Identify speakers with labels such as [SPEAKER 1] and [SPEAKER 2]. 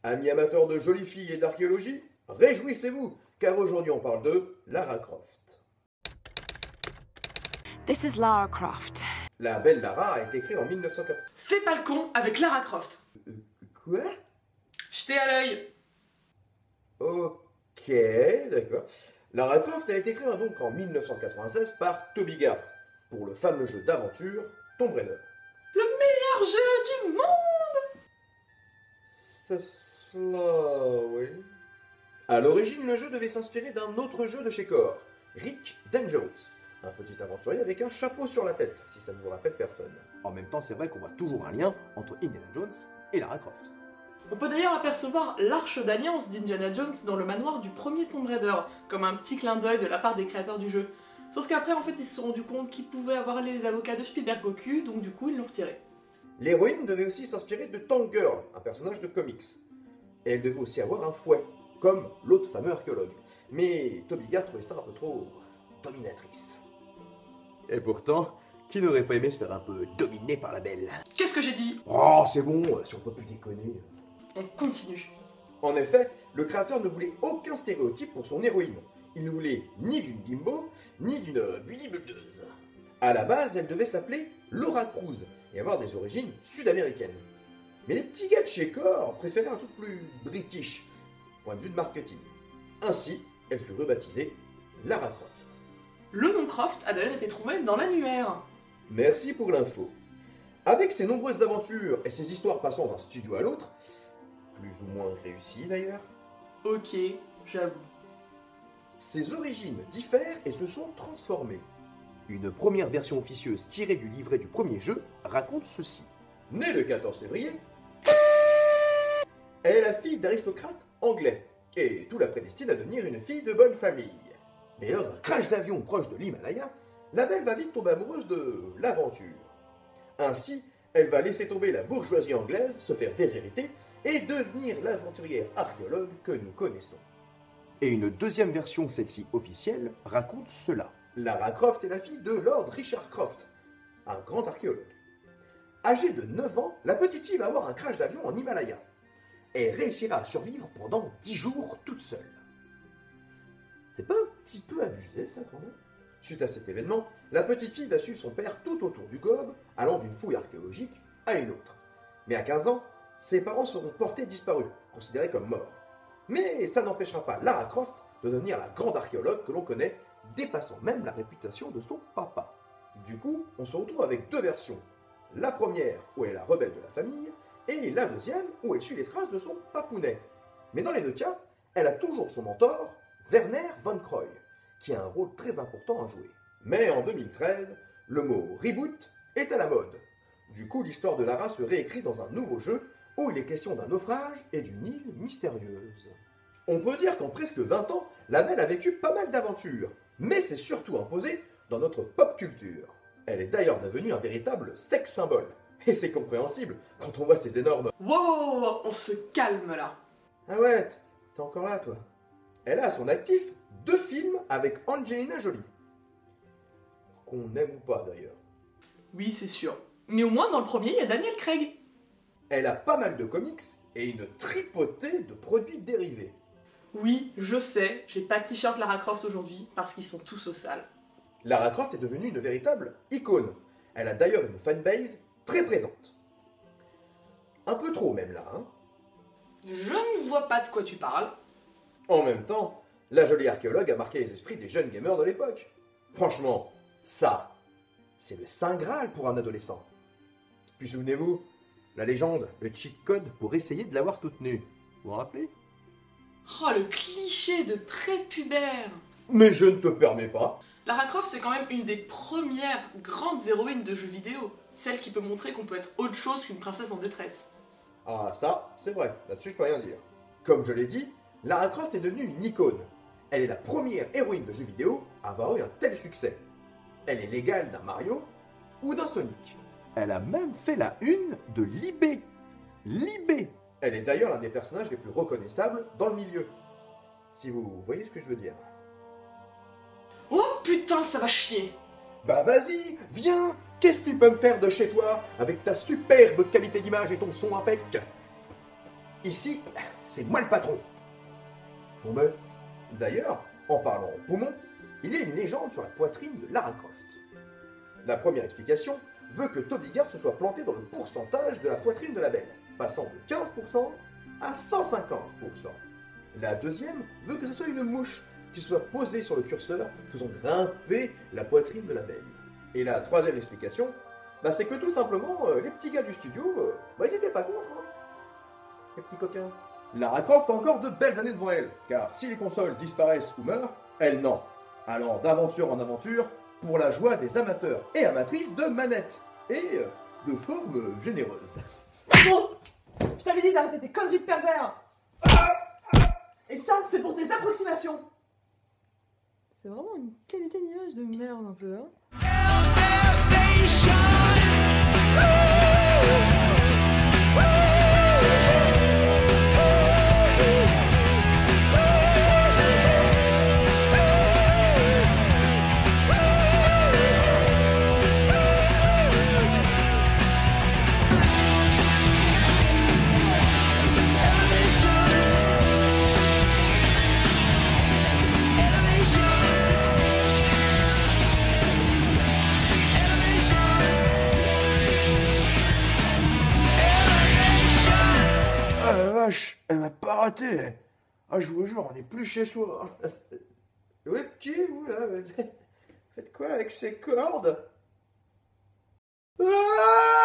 [SPEAKER 1] Amis amateurs de jolies filles et d'archéologie, réjouissez-vous, car aujourd'hui on parle de Lara Croft.
[SPEAKER 2] This is Lara Croft.
[SPEAKER 1] La belle Lara a été créée en 1904.
[SPEAKER 3] Fais pas le con avec Lara Croft.
[SPEAKER 1] Quoi?
[SPEAKER 3] Jetez à l'œil.
[SPEAKER 1] Ok, d'accord. Lara Croft a été créée donc en 1996 par Toby Gard pour le fameux jeu d'aventure Tomb Raider.
[SPEAKER 3] Le meilleur jeu du monde.
[SPEAKER 1] C'est cela, oui. À l'origine, le jeu devait s'inspirer d'un autre jeu de chez Core, Rick Dangerous. Un petit aventurier avec un chapeau sur la tête, si ça ne vous rappelle personne. En même temps, c'est vrai qu'on voit toujours un lien entre Indiana Jones et Lara Croft.
[SPEAKER 3] On peut d'ailleurs apercevoir l'arche d'alliance d'Indiana Jones dans le manoir du premier Tomb Raider, comme un petit clin d'œil de la part des créateurs du jeu. Sauf qu'après, en fait, ils se sont rendus compte qu'ils pouvaient avoir les avocats de Spielberg au cul, donc du coup, ils l'ont retiré.
[SPEAKER 1] L'héroïne devait aussi s'inspirer de Tank Girl, un personnage de comics. Et elle devait aussi avoir un fouet, comme l'autre fameux archéologue. Mais Toby Gard trouvait ça un peu trop dominatrice. Et pourtant, qui n'aurait pas aimé se faire un peu dominer par la belle?
[SPEAKER 3] Qu'est-ce que j'ai dit?
[SPEAKER 1] Oh, c'est bon, si on peut plus déconner.
[SPEAKER 3] On continue.
[SPEAKER 1] En effet, le créateur ne voulait aucun stéréotype pour son héroïne. Il ne voulait ni d'une bimbo, ni d'une bodybuildeuse. À la base, elle devait s'appeler Laura Cruz et avoir des origines sud-américaines. Mais les petits gars de chez Core préféraient un truc plus british, point de vue de marketing. Ainsi, elle fut rebaptisée Lara Croft.
[SPEAKER 3] Le nom Croft a d'ailleurs été trouvé dans l'annuaire.
[SPEAKER 1] Merci pour l'info. Avec ses nombreuses aventures et ses histoires passant d'un studio à l'autre, plus ou moins réussies d'ailleurs,
[SPEAKER 3] Ok, j'avoue.
[SPEAKER 1] ses origines diffèrent et se sont transformées. Une première version officieuse tirée du livret du premier jeu raconte ceci. Née le 14 février, elle est la fille d'aristocrates anglais, et tout la prédestine à devenir une fille de bonne famille. Mais lors d'un crash d'avion proche de l'Himalaya, la belle va vite tomber amoureuse de l'aventure. Ainsi, elle va laisser tomber la bourgeoisie anglaise, se faire déshériter, et devenir l'aventurière archéologue que nous connaissons. Et une deuxième version, celle-ci officielle, raconte cela. Lara Croft est la fille de Lord Richard Croft, un grand archéologue. Âgée de 9 ans, la petite fille va avoir un crash d'avion en Himalaya. Elle réussira à survivre pendant 10 jours toute seule. C'est pas un petit peu abusé ça quand même? Suite à cet événement, la petite fille va suivre son père tout autour du globe, allant d'une fouille archéologique à une autre. Mais à 15 ans, ses parents seront portés disparus, considérés comme morts. Mais ça n'empêchera pas Lara Croft de devenir la grande archéologue que l'on connaît, dépassant même la réputation de son papa. Du coup, on se retrouve avec deux versions. La première, où elle est la rebelle de la famille, et la deuxième, où elle suit les traces de son papounet. Mais dans les deux cas, elle a toujours son mentor, Werner von Croy, qui a un rôle très important à jouer. Mais en 2013, le mot « reboot » est à la mode. Du coup, l'histoire de Lara se réécrit dans un nouveau jeu, où il est question d'un naufrage et d'une île mystérieuse. On peut dire qu'en presque 20 ans, la belle a vécu pas mal d'aventures, mais c'est surtout imposé dans notre pop culture. Elle est d'ailleurs devenue un véritable sex symbole. Et c'est compréhensible quand on voit ces énormes...
[SPEAKER 3] Wow, on se calme là.
[SPEAKER 1] Ah ouais, t'es encore là toi. Elle a à son actif 2 films avec Angelina Jolie. Qu'on aime ou pas d'ailleurs.
[SPEAKER 3] Oui, c'est sûr. Mais au moins dans le premier, il y a Daniel Craig.
[SPEAKER 1] Elle a pas mal de comics et une tripotée de produits dérivés.
[SPEAKER 3] Oui, je sais, j'ai pas de t-shirt Lara Croft aujourd'hui parce qu'ils sont tous au sale.
[SPEAKER 1] Lara Croft est devenue une véritable icône. Elle a d'ailleurs une fanbase très présente. Un peu trop même là, hein.
[SPEAKER 3] Je ne vois pas de quoi tu parles.
[SPEAKER 1] En même temps, la jolie archéologue a marqué les esprits des jeunes gamers de l'époque. Franchement, ça, c'est le saint Graal pour un adolescent. Puis souvenez-vous, la légende, le cheat code pour essayer de l'avoir toute nue. Vous vous en rappelez?
[SPEAKER 3] Oh, le cliché de prépubère.
[SPEAKER 1] Mais je ne te permets pas.
[SPEAKER 3] Lara Croft, c'est quand même une des premières grandes héroïnes de jeux vidéo. Celle qui peut montrer qu'on peut être autre chose qu'une princesse en détresse.
[SPEAKER 1] Ah ça, c'est vrai, là-dessus je peux rien dire. Comme je l'ai dit, Lara Croft est devenue une icône. Elle est la première héroïne de jeux vidéo à avoir eu un tel succès. Elle est l'égale d'un Mario ou d'un Sonic. Elle a même fait la une de Libé. Libé. Elle est d'ailleurs l'un des personnages les plus reconnaissables dans le milieu. Si vous voyez ce que je veux dire.
[SPEAKER 3] Oh putain, ça va chier.
[SPEAKER 1] Bah vas-y, viens. Qu'est-ce que tu peux me faire de chez toi avec ta superbe qualité d'image et ton son impec? Ici, c'est moi le patron. Bon ben, d'ailleurs, en parlant poumon, il y a une légende sur la poitrine de Lara Croft. La première explication veut que Toby Gard se soit planté dans le pourcentage de la poitrine de la belle, passant de 15% à 150%. La deuxième veut que ce soit une mouche qui soit posée sur le curseur, faisant grimper la poitrine de la belle. Et la troisième explication, c'est que tout simplement, les petits gars du studio, ils étaient pas contre, hein, les petits coquins. Lara Croft a encore de belles années devant elle, car si les consoles disparaissent ou meurent, elle non. Allant d'aventure en aventure, pour la joie des amateurs et amatrices de manettes, et de formes généreuses.
[SPEAKER 3] Oh, je t'avais dit d'arrêter tes conneries de pervers. Et ça, c'est pour tes approximations. C'est vraiment une qualité d'image de merde un peu, hein.
[SPEAKER 1] Elle m'a pas raté. Ah, je vous jure, on n'est plus chez soi. Oui, qui, vous, là? Faites quoi avec ces cordes? Ah!